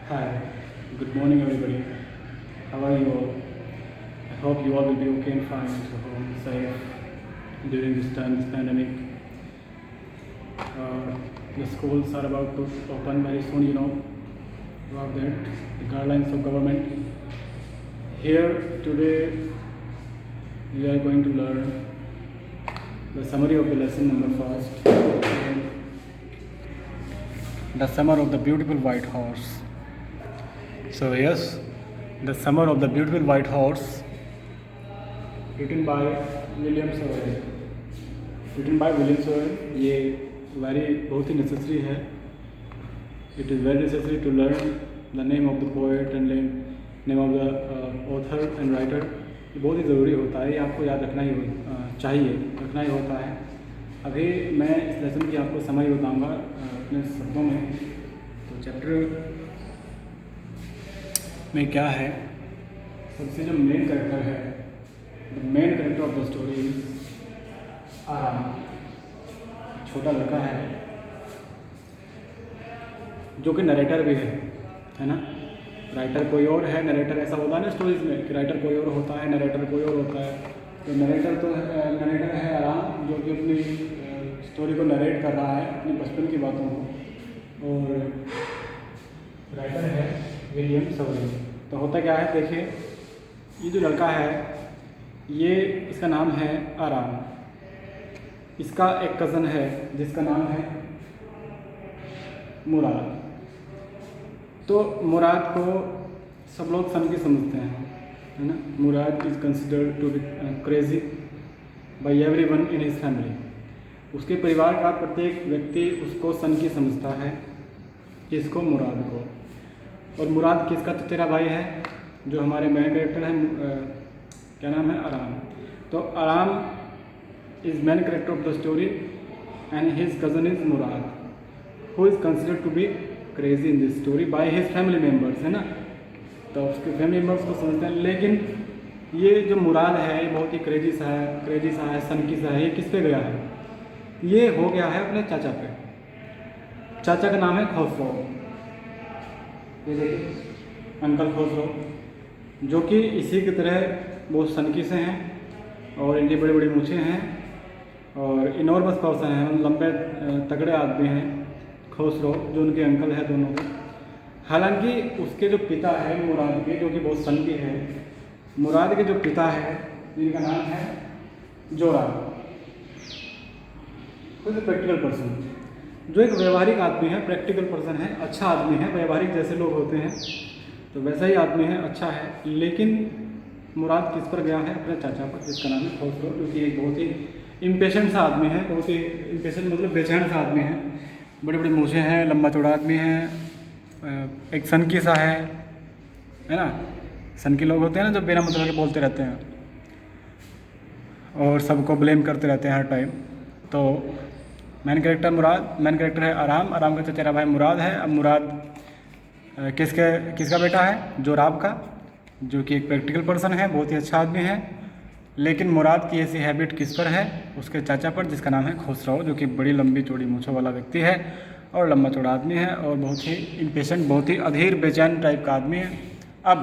Hi, good morning everybody. How are you all? I hope you all will be okay and fine at home, safe during this time, this pandemic. The schools are about to open very soon, about that, the guidelines of government. Here today we are going to learn the summary of the lesson number first, and the summer of the beautiful white horse. So yes, the summer of the beautiful white horse, written by William Saroyan ये बहुत ही necessary है. It is very necessary to learn the name of the poet and name of the author and writer. ये बहुत ही ज़रूरी होता है, ये आपको याद रखना ही रखना ही होता है. अभी मैं इस लेसन की आपको समझ बताऊँगा अपने शब्दों में. तो चैप्टर में क्या है, सबसे जो मेन कैरेक्टर है, the main character of the story is आराम. छोटा लड़का है जो कि नरेटर भी है ना. राइटर कोई और है, नरेटर ऐसा होता है ना स्टोरीज में कि राइटर कोई और होता है, नरेटर कोई और होता है. तो नरेटर है आराम, जो कि अपनी स्टोरी को नरेट कर रहा है, अपनी बचपन की बातों को. और राइटर है विलियम सवेल. तो होता क्या है, देखिए, ये जो लड़का है, ये इसका नाम है आराम. इसका एक कज़न है जिसका नाम है मुराद. तो मुराद को सब लोग सनकी समझते हैं, है ना. Murad is considered to be crazy by everyone in his family. उसके परिवार का प्रत्येक व्यक्ति उसको सनकी समझता है. किसको? मुराद को. और मुराद किसका चचेरा भाई है? जो हमारे मेन कैरेक्टर है, क्या नाम है? आराम. तो Aram is main character of the story and his cousin is Mourad, who is considered to be crazy in this story by his family members, है ना. तो उसके फैमिली मेम्बर्स को समझते हैं. लेकिन ये जो मुराद है, ये बहुत ही क्रेजी सा है, सनकी सा है. ये किस पे गया है? ये हो गया है अपने चाचा पे. चाचा का नाम है खोसरो. ये देखिए, अंकल खोसरो, जो कि इसी की तरह बहुत सनकी से हैं और इनकी बड़ी बड़ी मूछें हैं और इनॉर्मस पर्सन हैं, लंबे तगड़े आदमी हैं खोसरो, जो उनके अंकल है दोनों के. हालांकि उसके जो पिता है मुराद के, जो कि बहुत सनकी है, मुराद के जो पिता है जिनका नाम है जोराब, कुछ प्रैक्टिकल पर्सन, जो एक व्यवहारिक आदमी है, प्रैक्टिकल पर्सन है, अच्छा आदमी है. व्यवहारिक जैसे लोग होते हैं तो वैसा ही आदमी है, अच्छा है. लेकिन मुराद किस पर गया है? अपने चाचा पर, जिसका नाम है खोसरो, जो कि एक बहुत ही इम्पेशेंट सा आदमी है. बहुत ही इम्पेशेंट मतलब बेचैन सा आदमी है. बड़ी बड़ी मूछें हैं, लंबा चौड़ा आदमी है, एक सनकी सा है ना. सनकी लोग होते हैं ना, जो बिना मतलब के बोलते रहते हैं और सबको ब्लेम करते रहते हैं हर टाइम. तो मेन कैरेक्टर है आराम का चचेरा भाई मुराद है. अब मुराद किसका बेटा है? जोराब का, जो कि एक प्रैक्टिकल पर्सन है, बहुत ही अच्छा आदमी है. लेकिन मुराद की ऐसी हैबिट किस पर है? उसके चाचा पर, जिसका नाम है खोसरो, जो कि बड़ी लंबी चौड़ी मूँछों वाला व्यक्ति है और लंबा चौड़ा आदमी है और बहुत ही इम्पेशेंट, बहुत ही अधीर बेचैन टाइप का आदमी है. अब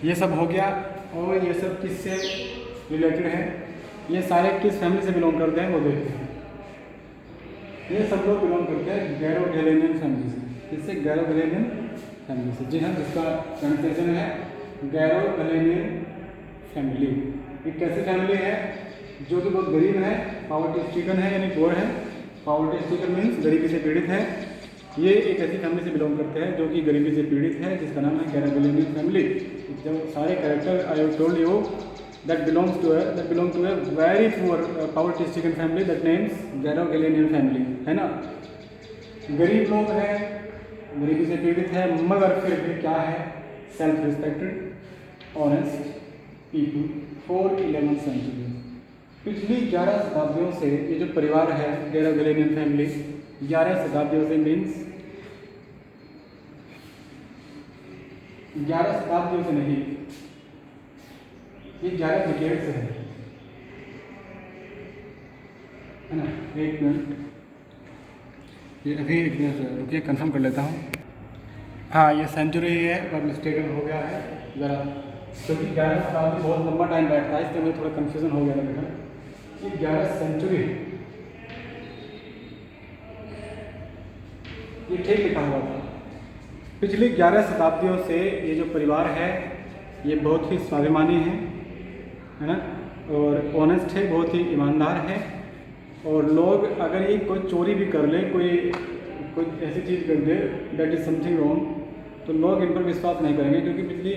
ये सब हो गया. और ये सब किससे रिलेटेड है? ये सारे किस फैमिली से बिलोंग करते हैं वो देखते हैं. ये सब लोग बिलोंग करते हैं गैरोगैलेनियन फैमिली से. किससे? गैरोगैलेनियन फैमिली से. जी हाँ, जिसका ट्रांसलेशन है गैरोगैलेनियन फैमिली. एक कैसी फैमिली है? जो कि बहुत गरीब है, पॉवर्टी स्ट्रिकन है, यानी पोर है. पॉवर्टी स्ट्रिकन मीन्स गरीबी से पीड़ित है. ये एक ऐसी फैमिली से बिलोंग करते हैं जो कि गरीबी से पीड़ित है, जिसका नाम है गैरोगैलेनियन फैमिली. जो सारे character I have told you that belong to a very poor poverty stricken family that names गैरोगैलेनियन family, है ना. गरीब लोग हैं, गरीबी से पीड़ित है, मगर फिर भी क्या है? Self respected honest people for 11th century. पिछली 11 शताब्दियों से ये जो परिवार है गैरोगैलेनियन फैमिली, 11 शताब्दियों से मीन्स 11 शताब्दियों से नहीं, ये 11 डिकेड से है ना. एक मिनट, ये अभी एक मिनट रुकिए, कंफर्म कर लेता हूँ. हाँ ये सेंचुरी ही है पर मिस्टेकन हो गया है ज़रा, क्योंकि 11 शताब्दी बहुत लंबा टाइम बैठता है, इसलिए मुझे थोड़ा कन्फ्यूज़न हो गया था बेटा कि 11 सेंचुरी ये ठीक लिखा हुआ था। पिछली 11 शताब्दियों से ये जो परिवार है ये बहुत ही स्वाभिमानी है ना, और ऑनेस्ट है, बहुत ही ईमानदार है। और लोग अगर ये कोई चोरी भी कर ले, कोई ऐसी चीज़ कर दे दैट इज़ समथिंग रॉन्ग, तो लोग इन पर विश्वास नहीं करेंगे, क्योंकि पिछली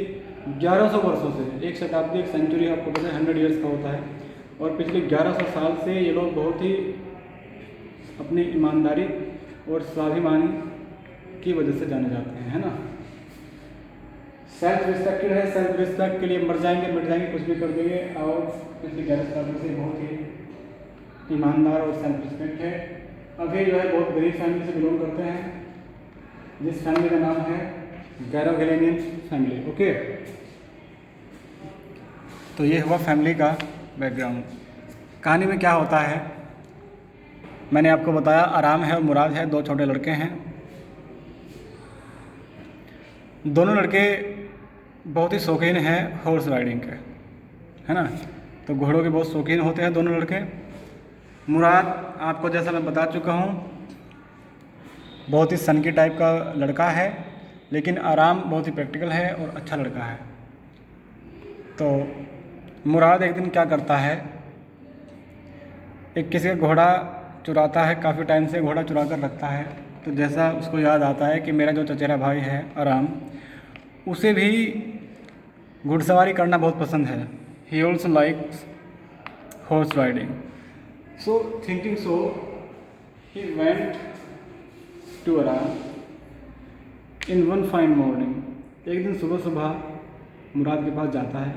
1100 वर्षों से, एक शताब्दी एक सेंचुरी आपको पता है 100 ईयर्स का होता है, और पिछले 1100 साल से ये लोग बहुत ही अपनी ईमानदारी और स्वाभिमानी की वजह से जाने जाते हैं, है ना। सेल्फ रिस्पेक्टेड है, सेल्फ रिस्पेक्ट के लिए मर जाएंगे मिट जाएंगे कुछ भी कर देंगे, और पिछली 11 शताब्दी से बहुत ही ईमानदार और सेल्फ रिस्पेक्ट है। अभी जो है बहुत गरीब फैमिली से बिलोंग करते हैं, जिस फैमिली का नाम है गैरोगेलेनियन फैमिली। ओके, तो ये हुआ फैमिली का बैकग्राउंड। कहानी में क्या होता है मैंने आपको बताया, आराम है और मुराद है, दो छोटे लड़के हैं। दोनों लड़के बहुत ही शौकीन हैं हॉर्स राइडिंग के, है ना, तो घोड़ों के बहुत शौकीन होते हैं दोनों लड़के। मुराद आपको जैसा मैं बता चुका हूँ बहुत ही सनकी टाइप का लड़का है, लेकिन आराम बहुत ही प्रैक्टिकल है और अच्छा लड़का है। तो मुराद एक दिन क्या करता है, एक किसी का घोड़ा चुराता है, काफ़ी टाइम से घोड़ा चुरा कर रखता है। तो जैसा उसको याद आता है कि मेरा जो चचेरा भाई है आराम, उसे भी घुड़सवारी करना बहुत पसंद है, he also likes horse riding. So thinking so he went to Aram in one fine morning. एक दिन सुबह सुबह मुराद के पास जाता है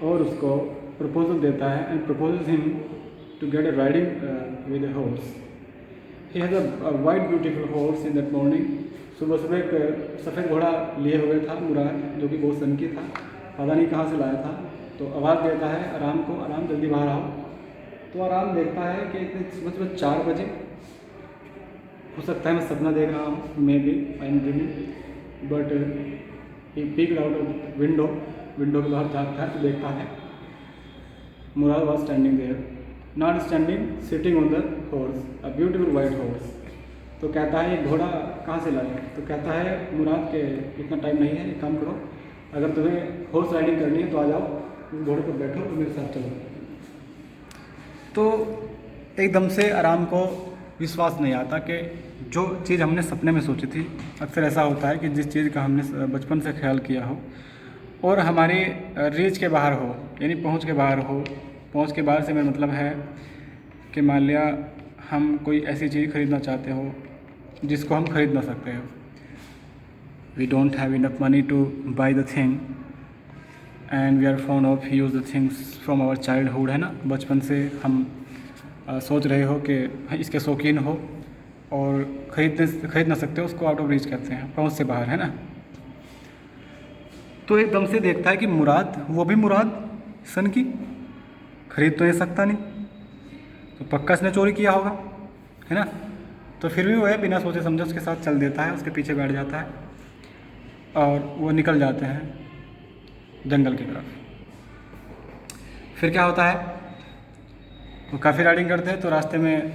और उसको प्रपोजल देता है, and proposes him to get a riding with a horse. He has a white beautiful horse in that morning. सुबह सुबह एक सफ़ेद घोड़ा लिए हुए था मुराद, जो कि बहुत सनकी था, पता नहीं कहाँ से लाया था। तो आवाज़ देता है आराम को, आराम जल्दी बाहर आओ। तो आराम देखता है कि इतने सुबह 4 बजे, हो सकता है मैं सपना देख रहा हूँ, maybe I am dreaming, but he peeked out of window के बाहर झाँकता है तो देखता है Murad was standing there, not standing, sitting on the horse, a beautiful white horse. तो कहता है ये घोड़ा कहाँ से लाया? तो कहता है मुराद के इतना टाइम नहीं है, एक काम करो, अगर तुम्हें हॉर्स राइडिंग करनी है तो आ जाओ, उस घोड़े पर बैठो तो मेरे साथ चलो। तो एकदम से आराम को विश्वास नहीं आता कि जो चीज़ हमने सपने में सोची थी, अक्सर ऐसा होता है कि जिस चीज़ का हमने बचपन से ख्याल किया हो और हमारी रीच के बाहर हो, यानी पहुंच के बाहर हो। पहुंच के बाहर से मेरा मतलब है कि मान लिया हम कोई ऐसी चीज़ खरीदना चाहते हो जिसको हम खरीद ना सकते हो, we don't have enough money to buy the thing and we are found of use the things from our childhood, है ना। बचपन से हम सोच रहे हो कि इसके शौकीन हो और खरीद ना सकते हो, उसको आउट ऑफ रीच कहते हैं, पहुंच से बाहर, है ना। तो एकदम से देखता है कि मुराद, वो भी मुराद सन की, खरीद तो नहीं सकता नहीं, तो पक्का इसने चोरी किया होगा, है ना। तो फिर भी वो है बिना सोचे समझे उसके साथ चल देता है, उसके पीछे बैठ जाता है और वो निकल जाते हैं जंगल की तरफ। फिर क्या होता है, वो काफ़ी राइडिंग करते हैं तो रास्ते में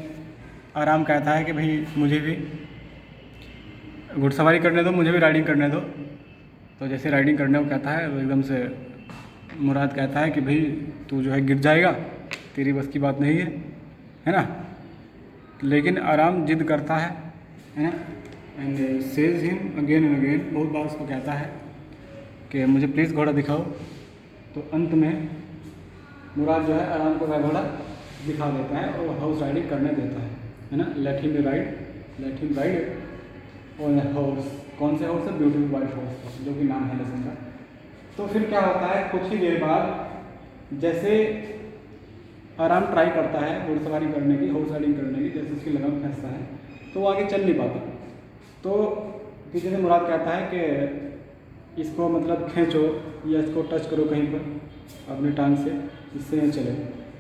आराम कहता है कि भाई मुझे भी घुड़सवारी करने दो, मुझे भी राइडिंग करने दो। तो जैसे राइडिंग करने को कहता है तो एकदम से मुराद कहता है कि भाई तू जो है गिर जाएगा, तेरी बस की बात नहीं है ना। लेकिन आराम जिद करता है ना, and says him again and again, बहुत बार उसको कहता है कि मुझे प्लीज़ घोड़ा दिखाओ। तो अंत में मुराद जो है आराम को वह घोड़ा दिखा देता है और हाउस राइडिंग करने देता है ना। Let him ride on a horse. कौन से हॉर्स है? ब्यूटीफुल वाइट हॉर्स, जो कि नाम है लेसन का। तो फिर क्या होता है, कुछ ही देर बाद जैसे आराम ट्राई करता है घुड़सवारी करने की, हॉर्स राइडिंग करने की, जैसे उसकी लगाम फंसता है तो वो आगे चल नहीं पाता। तो पीछे से मुराद कहता है कि इसको मतलब खींचो या इसको टच करो कहीं पर अपनी टांग से, इससे नहीं चले।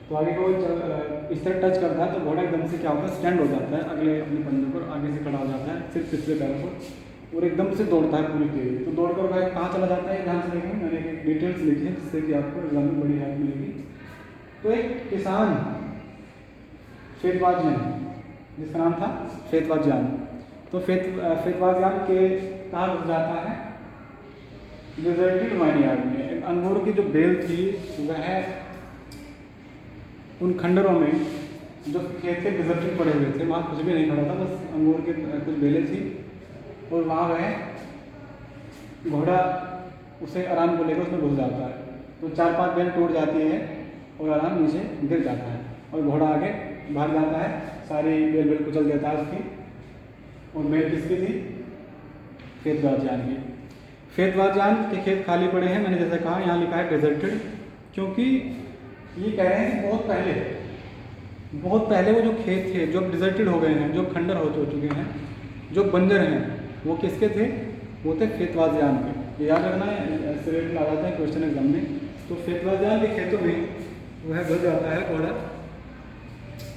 तो आगे को इस तरह टच करता है तो घोड़ा एकदम से क्या होता है, स्टैंड हो जाता है, अगले अपने पंजों पर आगे से खड़ा हो जाता है, सिर्फ पिछले पैरों पर और एकदम से दौड़ता है पूरी तेज। तो दौड़कर वह कहाँ चला जाता है, ध्यान से देखें, मैंने एक डिटेल्स लिखी है जिससे कि आपको एग्जाम में बड़ी हेल्प मिलेगी। तो एक किसान फेतवाजियान, जिसका नाम था फेतवाजियान, तो फेतवाजियान के कहाँ घुस जाता है, डिजर्टेड वाइनयार्ड में। एक अंगूर की जो बेल थी वह उन खंडरों में जो खेत के डिजर्टेड पड़े हुए थे, वहाँ कुछ भी नहीं खड़ा था, बस अंगूर की कुछ बेलें थी, और वहाँ वह घोड़ा उसे आराम को लेकर उसमें घुस जाता है। तो 4-5 बेल टूट जाती है और आराम नीचे गिर जाता है, और घोड़ा आगे भाग जाता है, सारी बेल कुचल देता है उसकी। और बेल किसकी थी, फेतवाजियान की। फेतवाजियान के खेत खाली पड़े हैं, मैंने जैसे कहा यहाँ लिखा है डिजर्टेड, क्योंकि ये कह रहे हैं कि बहुत पहले वो जो खेत थे जो अब डिजर्टेड हो गए हैं, जो खंडर हो चुके हैं, जो बंजर हैं, वो किसके थे, वो थे फेतवाजियान के। ये याद रखना है, ऐसे रेट आ जाते हैं क्वेश्चन एग्जाम में। तो फेतवाजियान के खेतों में वह घुस जाता है घोड़ा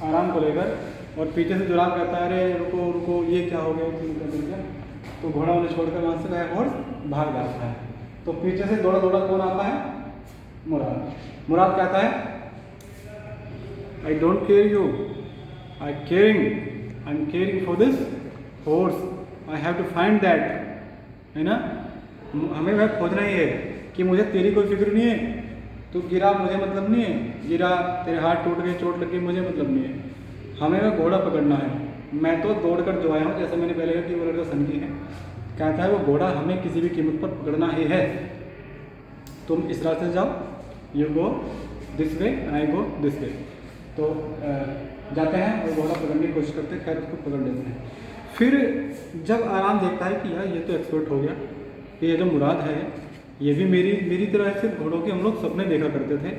आराम को लेकर, और पीछे से जुराब कहता है अरे रुको रुको, ये क्या हो गया, तो घोड़ा उन्हें छोड़कर वहाँ से वह और भाग जाता है। तो पीछे से दौड़ा दौड़ा कौन आता है, मुराद कहता है I don't care you, I am caring for this horse, I have to find that, है ना। हमें वह खोजना ही है कि मुझे तेरी कोई फिक्र नहीं है, तू गिरा मुझे मतलब नहीं है, गिरा तेरे हाथ टूट गए, चोट लगी, मुझे मतलब नहीं है, हमें वह घोड़ा पकड़ना है। मैं तो दौड़ कर जो आया हूँ, जैसे मैंने पहले कहा कि वो लड़का सनकी है, कहता है वो घोड़ा हमें किसी भी कीमत पर पकड़ना ही है, तुम इस रास्ते से जाओ, you go this way and I go this way. तो जाते हैं और घोड़ा पकड़ने की कोशिश करते हैं, खैर उसको पकड़ लेते हैं। फिर जब आराम देखता है कि यार ये तो एक्सपर्ट हो गया, कि ये जो मुराद है ये भी मेरी तरह से घोड़ों के हम लोग सपने देखा करते थे,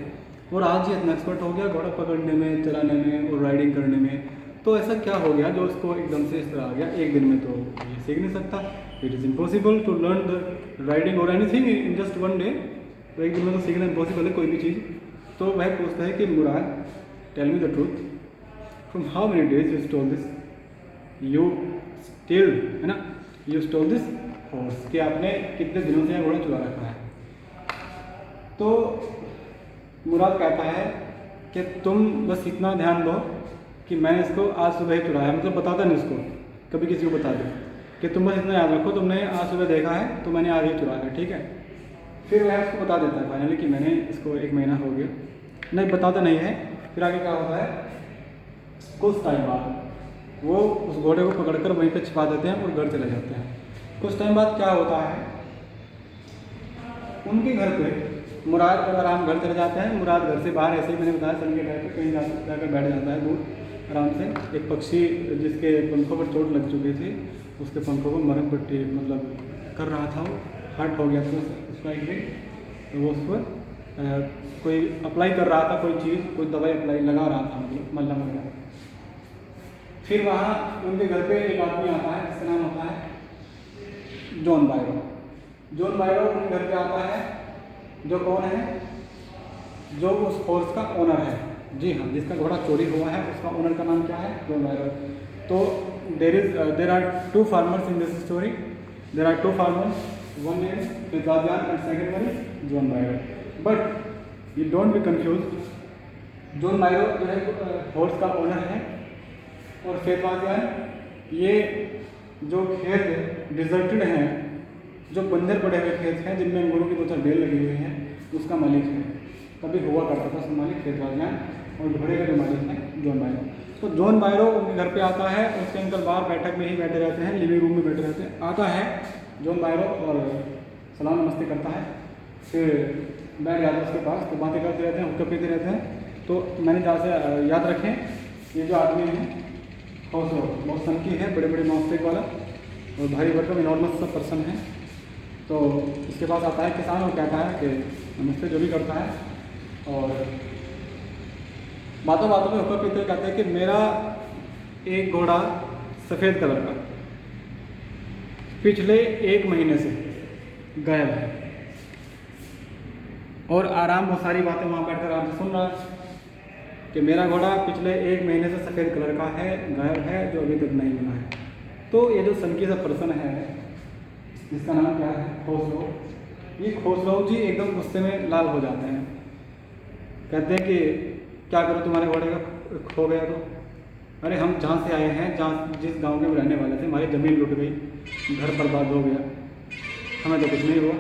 और आज ये इतना एक्सपर्ट हो गया घोड़ा पकड़ने में, चलाने में और राइडिंग करने में, तो ऐसा क्या हो गया जो उसको एकदम से इस तरह आ गया। एक दिन में तो ये सीख नहीं सकता, it is impossible to learn the riding और anything in just one day, तो एक दिन में तो सीखना इम्पॉसिबल है कोई भी चीज़। तो वह पूछता है कि Murad tell me the truth, from how many days you stole this, you still, है ना, यू स्टोल दिस हॉर्स, कि आपने कितने दिनों से यह घोड़ा चुरा रखा है। तो मुराद कहता है कि तुम बस इतना ध्यान दो कि मैंने इसको आज सुबह ही चुराया, मतलब बताता नहीं उसको, कभी किसी को बता दो कि तुम बस इतना याद रखो तुमने आज सुबह देखा है तो मैंने आज ही चुराया है, ठीक है। फिर वह उसको बता देता है फाइनली कि मैंने इसको 1 महीना हो गया, नहीं बताता नहीं है। फिर आगे क्या होता है, कुछ टाइम बाद वो उस घोड़े को पकड़कर वहीं पे छिपा देते हैं और घर चले जाते हैं। कुछ टाइम बाद क्या होता है, उनके घर पे मुराद और आराम घर चले जाते हैं। मुराद घर से बाहर ऐसे ही मैंने बताया सन के टाइम पे कहीं जाकर बैठ जाता है दूर आराम से। एक पक्षी जिसके पंखों पर चोट लग चुकी थी, उसके पंखों को मरहम पट्टी मतलब कर रहा था, वो हर्ट हो गया था उसका एक दिन, तो वो उस पर कोई अप्लाई कर रहा था, कोई चीज़, कोई दवाई अप्लाई लगा रहा था, मतलब मल्लम वगैरह। फिर वहाँ उनके घर पे एक आदमी आता है जिसका नाम होता है जॉन बायरो। जॉन बायरो उनके घर पे आता है, जो कौन है, जो उस हॉर्स का ओनर है, जी हाँ, जिसका घोड़ा चोरी हुआ है उसका ओनर का नाम क्या है, जॉन बायरो। तो there are 2 farmers in this story, there are 2 farmers, one is Fetvajian and second one is John Byro. But you don't be confuse, John Byro जो है हॉर्स का ओनर है, और फेतवाजियान ये जो खेत डिजर्टेड हैं, जो बंजर पड़े हुए खेत हैं जिनमें अंगूरों की 2-4 बेल लगी हुई हैं, उसका मालिक है। कभी हुआ करता था उसका मालिक फेतवाजियान, और घोड़े का जो मालिक है जॉन बायरो। तो जॉन बायरो उनके घर पे आता है, उसके अंकल बाहर बैठक में ही बैठे रहते हैं, लिविंग रूम में बैठे रहते हैं। आता है जॉन बायरो और सलाम नमस्ते करता है, फिर बैठ जाता है उसके पास, तो बातें करते रहते हैं, हुक्का पीते रहते हैं। तो मैंने जहाँ से याद रखें, ये जो आदमी है खौसरो, बहुत सनकी है, बड़े बड़े नॉस्टिक वाला और भारी भरकम इनॉर्मस सा पर्सन है। तो इसके पास आता है किसान और कहता है कि नमस्ते, जो भी करता है, और बातों बातों में हुक्का पीते हुए कहते हैं कि मेरा एक घोड़ा सफ़ेद कलर का पिछले 1 महीने से गायब है। और आराम वो सारी बातें वहाँ बैठकर आराम से सुन रहा है कि मेरा घोड़ा पिछले 1 महीने से सफ़ेद कलर का है, गायब है, जो अभी तक नहीं मिला है। तो ये जो सनकी सा पर्सन है जिसका नाम क्या है, खोसरो। ये खोसरो जी एकदम गुस्से में लाल हो जाते हैं, कहते हैं कि क्या करो, तुम्हारे घोड़े का खो गया तो। अरे हम जहाँ से आए हैं, जहाँ जिस गांव के रहने वाले थे, हमारी ज़मीन लुट गई, घर बर्बाद हो गया, हमें तो कुछ नहीं हुआ,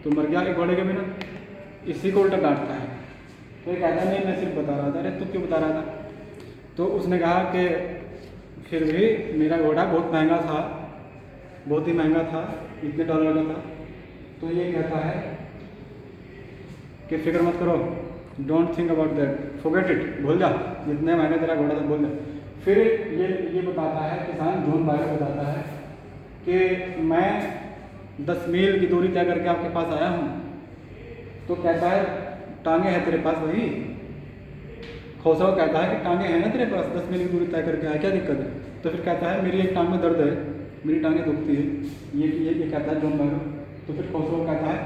तो मर गया एक घोड़े के बिना। इसी को उल्टा डांटता है। तो ये कहता नहीं मैं सिर्फ बता रहा था। अरे तू क्यों बता रहा था? तो उसने कहा कि फिर भी मेरा घोड़ा बहुत महंगा था, बहुत ही महंगा था, इतने डॉलर का था। तो ये कहता है कि फिक्र मत करो, don't think about that, forget it, भूल जा, जितने महंगे तेरा घोड़ा था भूल जा। फिर ये बताता है किसान जॉन बायरो बताता है कि मैं 10 मील की दूरी तय करके आपके पास आया हूँ। तो कहता है टांगे हैं तेरे पास? वही खोसरो कहता है कि टांगे हैं ना तेरे पास, 10 मील की दूरी तय करके आया, क्या दिक्कत है? तो फिर कहता है मेरी एक टांग में दर्द है, मेरी टांगें दुखती है, ये कहता है जॉन बायरो। तो फिर खोसरो कहता है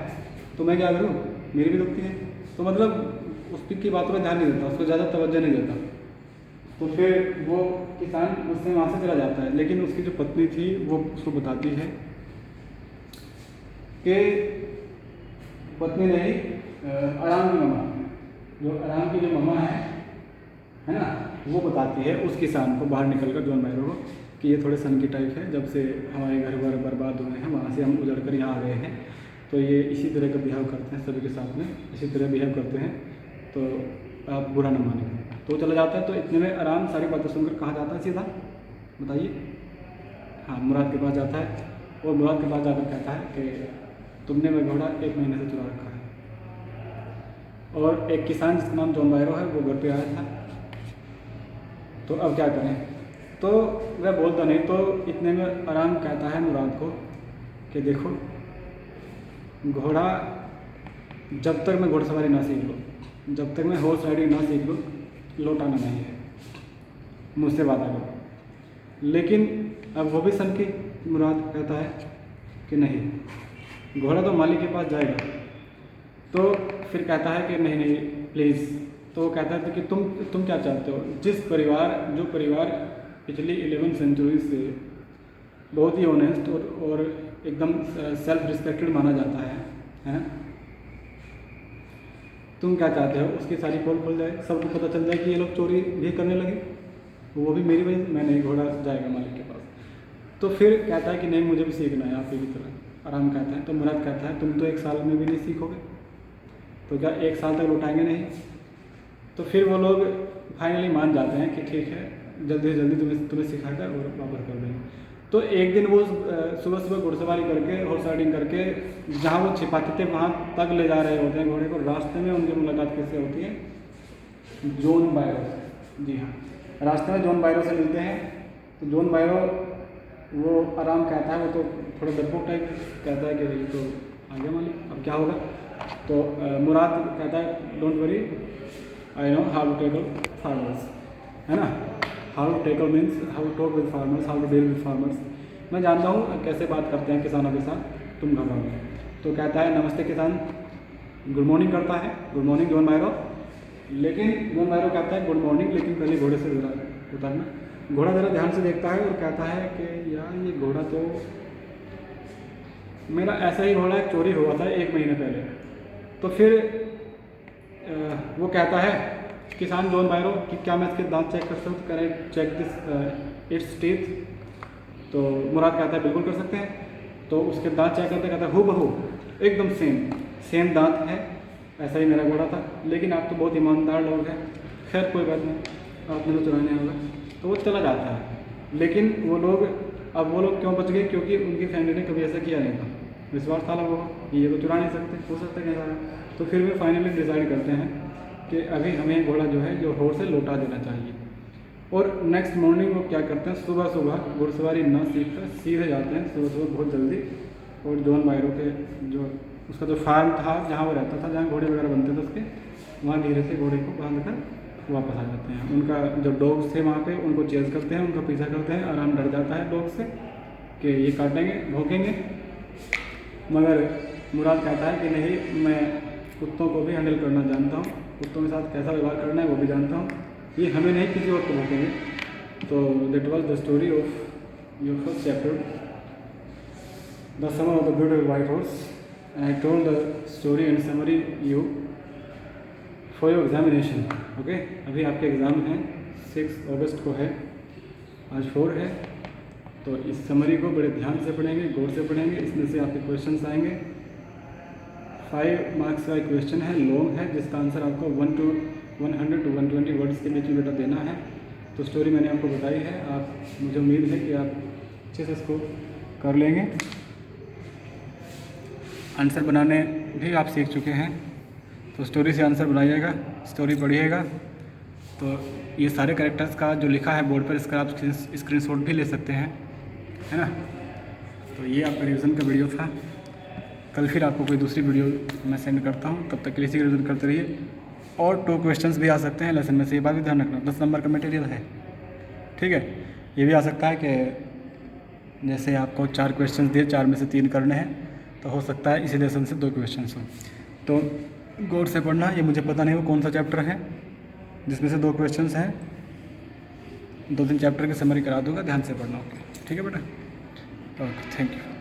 तो मैं क्या करूँ, मेरी भी दुखती है। तो मतलब उस की बातों पर ध्यान नहीं देता, उसको ज़्यादा तवज्जो नहीं देता। तो फिर वो किसान उससे वहाँ से चला जाता है। लेकिन उसकी जो पत्नी थी वो उसको बताती है कि पत्नी नहीं, आराम की मम्मा, जो आराम की जो मम्मा है ना, वो बताती है उस किसान को बाहर निकल कर, जॉन बायरो को, कि ये थोड़े सन की टाइप है, जब से हमारे घर बार बर्बाद हुए हैं, वहाँ से हम उजड़ कर यहाँ आ गए हैं, तो ये इसी तरह का बिहेव करते हैं, सभी के साथ में इसी तरह बिहेव करते हैं, तो आप बुरा न मानें। तो चला जाता है। तो इतने में आराम सारी बातें सुनकर कहाँ जाता है सीधा, बताइए? हाँ, मुराद के पास जाता है। और मुराद के पास जाकर कहता है कि तुमने वह घोड़ा 1 महीने से चुरा रखा है। और एक किसान जिसका नाम जॉन बायरो है वो घर पे आया था, तो अब क्या करें? तो वह बोलता नहीं। तो इतने में आराम कहता है मुराद को कि देखो, घोड़ा जब तक मैं घुड़सवारी ना सीख लूँ, जब तक मैं हॉर्स राइडिंग ना सीख लूँ, लौटाना नहीं है, मुझसे वादा करो। लेकिन अब वो भी सन की मुराद कहता है कि नहीं, घोड़ा तो मालिक के पास जाएगा। तो फिर कहता है कि नहीं नहीं प्लीज़। तो वो कहता है कि तुम क्या चाहते हो? जो परिवार पिछली 11 सेंचुरी से बहुत ही ऑनेस्ट और एकदम सेल्फ रिस्पेक्टेड माना जाता है, तुम क्या चाहते हो? उसकी सारी पोल खुल जाए, सबको पता चल जाए कि ये लोग चोरी भी करने लगे, वो भी मेरी वजह से, मैं नहीं, घोड़ा जाएगा मालिक के पास। तो फिर कहता है कि नहीं, मुझे भी सीखना है आपकी की तरह। आराम कहता है। तो मुराद कहता है तुम तो 1 साल में भी नहीं सीखोगे, तो क्या 1 साल तक लौटाएंगे नहीं? तो फिर वो लोग फाइनली मान जाते हैं कि ठीक है, जल्दी से जल्दी तुम्हें सिखाकर और वापस कर देंगे। तो एक दिन वो सुबह सुबह घुड़सवारी करके, हॉर्स राइडिंग करके, जहाँ वो छिपाते थे वहाँ तक ले जा रहे होते हैं घोड़े को। रास्ते में उनकी मुलाकात किससे होती है? जॉन बायरो से। जी हाँ, रास्ते में जॉन बायरो से मिलते हैं। तो जॉन बायरो, वो आराम कहता है, वो तो थोड़ा डरपोक टाइप कहता है कि ये तो आ गया मालिक, अब क्या होगा? तो मुराद कहता है don't worry, I know how to tackle farmers, है ना। How to tackle means how to talk with farmers, how to deal with farmers. मैं जानता हूँ कैसे बात करते हैं किसानों के साथ, तुम घबराओ मत। तो कहता है नमस्ते किसान, गुड मॉर्निंग करता है, गुड मॉर्निंग जॉन बायरो। लेकिन जॉन बायरो कहता है गुड मॉर्निंग, लेकिन पहले घोड़े से उतरना। घोड़ा ज़रा ध्यान से देखता है और कहता है कि यार ये घोड़ा तो मेरा ऐसा ही घोड़ा चोरी हुआ था 1 महीने पहले। तो फिर वो कहता है किसान जॉन बायरो कि क्या मैं इसके दांत चेक कर सकता हूँ? Can I check this it's teeth? तो मुराद कहता है बिल्कुल कर सकते हैं। तो उसके दांत चेक करते कहता है हूबहू एकदम सेम दांत है, ऐसा ही मेरा घोड़ा था। लेकिन आप तो बहुत ईमानदार लोग हैं, खैर कोई बात नहीं, आपने तो चुराने होगा। तो वो चला जाता है। लेकिन वो लोग क्यों बच गए? क्योंकि उनकी फैमिली ने कभी ऐसा किया नहीं था। विश्वास था लोगों को ये तो चुरा नहीं सकते, हो सकता है क्या। तो फिर वे फाइनली डिसाइड करते हैं कि अभी हमें घोड़ा जो है जो हॉर्स से लौटा देना चाहिए। और नेक्स्ट मॉर्निंग वो क्या करते हैं, सुबह सुबह घुड़सवारी ना सीख कर सीधे जाते हैं सुबह सुबह बहुत जल्दी। और जॉन बायरो के जो उसका जो फार्म था जहाँ वो रहता था, जहाँ घोड़े वगैरह बनते थे उसके, वहाँ धीरे से घोड़े को बांध कर वापस आ जाते हैं। उनका जो डॉग्स थे वहाँ पे उनको चेज़ करते हैं, उनका पीछा करते हैं। आराम डर जाता है डॉग से कि ये काटेंगे, भौंकेंगे। मगर मुराद कहता है कि नहीं, मैं कुत्तों को भी हैंडल करना जानता हूँ, कुत्तों के साथ कैसा व्यवहार करना है वो भी जानता हूँ, ये हमें नहीं किसी और को भौंकेंगे। तो that was the story of your first chapter. The summer of the beautiful white horse and I told the story and summary you for your examination. Okay, अभी आपके एग्ज़ाम हैं, 6 अगस्त को है, आज 4 है। तो इस समरी को बड़े ध्यान से पढ़ेंगे, गौर से पढ़ेंगे। इसमें से आपके क्वेश्चंस आएंगे। 5 मार्क्स का एक क्वेश्चन है, लॉन्ग है, जिसका आंसर आपको 100 to 120 वर्ड्स के बीच में बेटा देना है। तो स्टोरी मैंने आपको बताई है, आप मुझे उम्मीद है कि आप अच्छे से इसको कर लेंगे। आंसर बनाने भी आप सीख चुके हैं, तो स्टोरी से आंसर बनाइएगा, स्टोरी पढ़िएगा। तो ये सारे कैरेक्टर्स का जो लिखा है बोर्ड पर, इसका आप स्क्रीनशॉट भी ले सकते हैं, है ना। तो ये आपका रिवीजन का वीडियो था। कल फिर आपको कोई दूसरी वीडियो मैं सेंड करता हूँ, तब तक के लिए इसी रिवीजन करते रहिए। और 2 क्वेश्चंस भी आ सकते हैं लेसन में से, ये बात भी ध्यान रखना। 10 नंबर का मटेरियल है, ठीक है। ये भी आ सकता है कि जैसे आपको 4 क्वेश्चंस दिए, 4 में से 3 करने हैं, तो हो सकता है इसी लेसन से 2 क्वेश्चंस हो। तो गौर से पढ़ना। ये मुझे पता नहीं वो कौन सा चैप्टर है जिसमें से 2 क्वेश्चंस हैं। 2-3 चैप्टर की समरी करा दूँगा, ध्यान से पढ़ना। ओके, ठीक है बेटा। Okay, thank you.